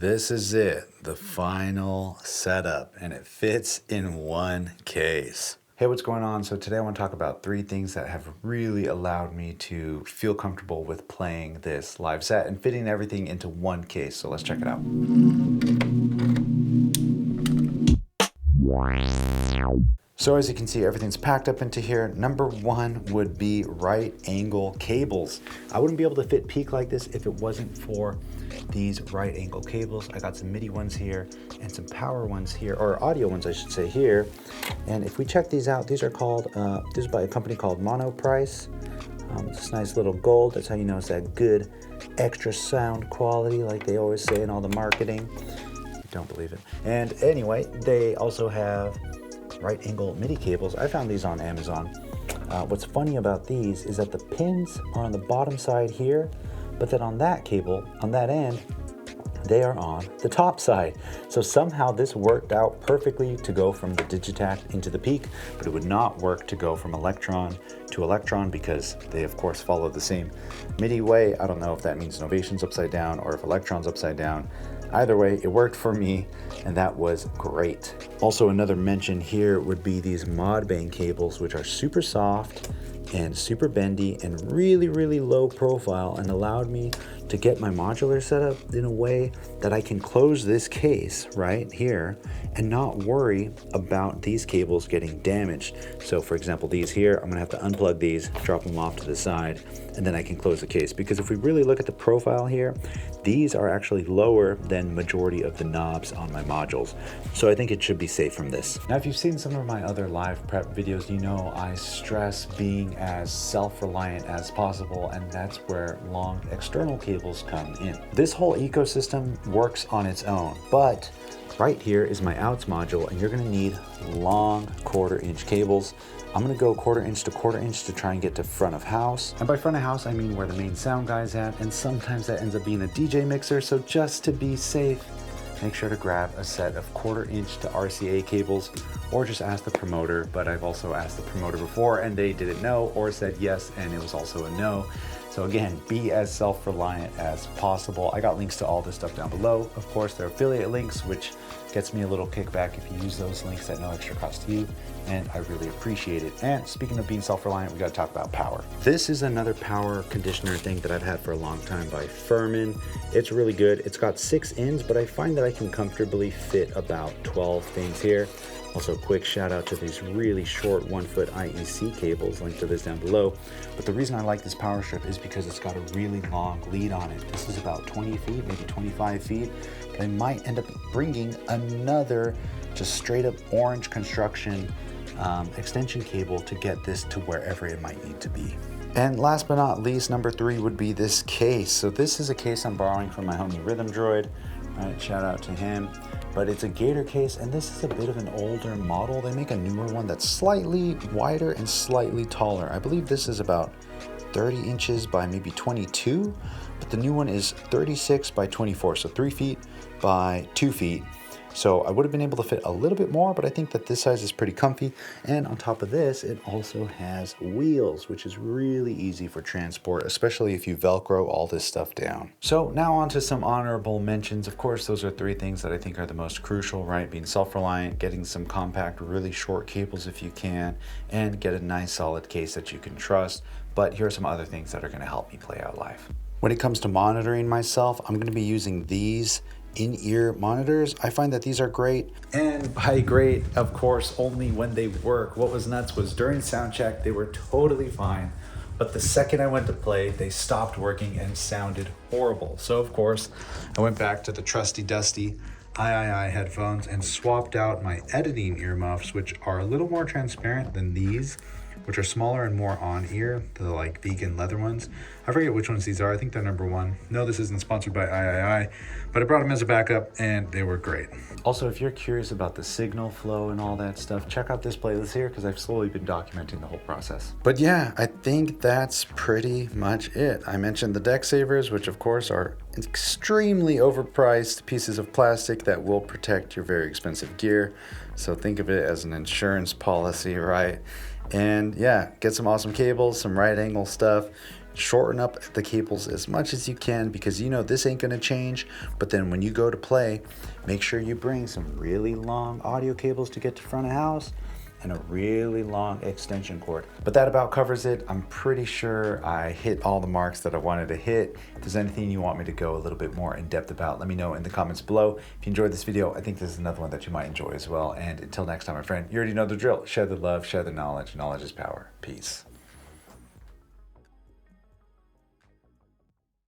This is it, the final setup, and it fits in one case. Hey, what's going on? So today I want to talk about 3 things that have really allowed me to feel comfortable with playing this live set and fitting everything into one case. So let's check it out. So as you can see, everything's packed up into here. Number 1 would be right angle cables. I wouldn't be able to fit Peak like this if it wasn't for these right angle cables. I got some MIDI ones here and some power ones here, or audio ones I should say here. And if we check these out, these are called, this is by a company called Monoprice. It's this nice little gold. That's how you know it's that good extra sound quality like they always say in all the marketing. Don't believe it. And anyway, they also have right angle MIDI cables. I found these on Amazon. What's funny about these is that the pins are on the bottom side here, but then on that cable, on that end, they are on the top side. So somehow this worked out perfectly to go from the Digitakt into the Peak, but it would not work to go from Electron to Electron because they of course follow the same MIDI way. I don't know if that means Novation's upside down or if Electron's upside down. Either way, it worked for me, and that was great. Also, another mention here would be these Modbang cables, which are super soft and super bendy and really, really low profile, and allowed me to get my modular set up in a way that I can close this case right here and not worry about these cables getting damaged. So for example, these here, I'm gonna have to unplug these, drop them off to the side, and then I can close the case. Because if we really look at the profile here, these are actually lower than majority of the knobs on my modules. So I think it should be safe from this. Now, if you've seen some of my other live prep videos, you know I stress being as self-reliant as possible, and that's where long external cables come in. This whole ecosystem works on its own, but right here is my outs module, and you're gonna need long 1/4 inch cables. I'm gonna go 1/4 inch to 1/4 inch to try and get to front of house. And by front of house, I mean where the main sound guy's at, and sometimes that ends up being a DJ mixer. So just to be safe, make sure to grab a set of 1/4 inch to RCA cables, or just ask the promoter. But I've also asked the promoter before and they didn't know, or said yes and it was also a no. So again, be as self-reliant as possible. I got links to all this stuff down below. Of course, they're affiliate links, which gets me a little kickback if you use those links at no extra cost to you, and I really appreciate it. And speaking of being self-reliant, we gotta talk about power. This is another power conditioner thing that I've had for a long time by Furman. It's really good. It's got 6 ends, but I find that I can comfortably fit about 12 things here. Also, quick shout out to these really short 1-foot IEC cables, link to this down below. But the reason I like this power strip is because it's got a really long lead on it. This is about 20 feet, maybe 25 feet. But I might end up bringing another just straight up orange construction extension cable to get this to wherever it might need to be. And last but not least, number 3 would be this case. So this is a case I'm borrowing from my homie Rhythm Droid. Right, shout out to him. But it's a gator case, and this is a bit of an older model. They make a newer one that's slightly wider and slightly taller. I believe this is about 30 inches by maybe 22, but the new one is 36 by 24, so 3 feet by 2 feet. So I would have been able to fit a little bit more, but I think that this size is pretty comfy. And on top of this, it also has wheels, which is really easy for transport, especially if you Velcro all this stuff down. So now on to some honorable mentions. Of course, those are 3 things that I think are the most crucial, right? Being self-reliant, getting some compact, really short cables if you can, and get a nice solid case that you can trust. But here are some other things that are gonna help me play out live. When it comes to monitoring myself, I'm gonna be using these in-ear monitors. I find that these are great, and by great, of course, only when they work. What was nuts was during sound check, they were totally fine, but the second I went to play, they stopped working and sounded horrible. So of course, I went back to the trusty dusty III headphones and swapped out my editing earmuffs, which are a little more transparent than these, which are smaller and more on ear, the like vegan leather ones. I forget which ones these are. I think they're number 1. No, this isn't sponsored by III, but I brought them as a backup and they were great. Also, if you're curious about the signal flow and all that stuff, check out this playlist here because I've slowly been documenting the whole process. But yeah, I think that's pretty much it. I mentioned the DeckSavers, which of course are extremely overpriced pieces of plastic that will protect your very expensive gear. So think of it as an insurance policy, right? And yeah, get some awesome cables, some right angle stuff. shorten up the cables as much as you can, because you know this ain't gonna change. But then when you go to play, make sure you bring some really long audio cables to get to front of house and a really long extension cord. But that about covers it. I'm pretty sure I hit all the marks that I wanted to hit. If there's anything you want me to go a little bit more in depth about, let me know in the comments below. If you enjoyed this video, I think this is another one that you might enjoy as well. And until next time, my friend, you already know the drill. Share the love, share the knowledge. Knowledge is power. Peace.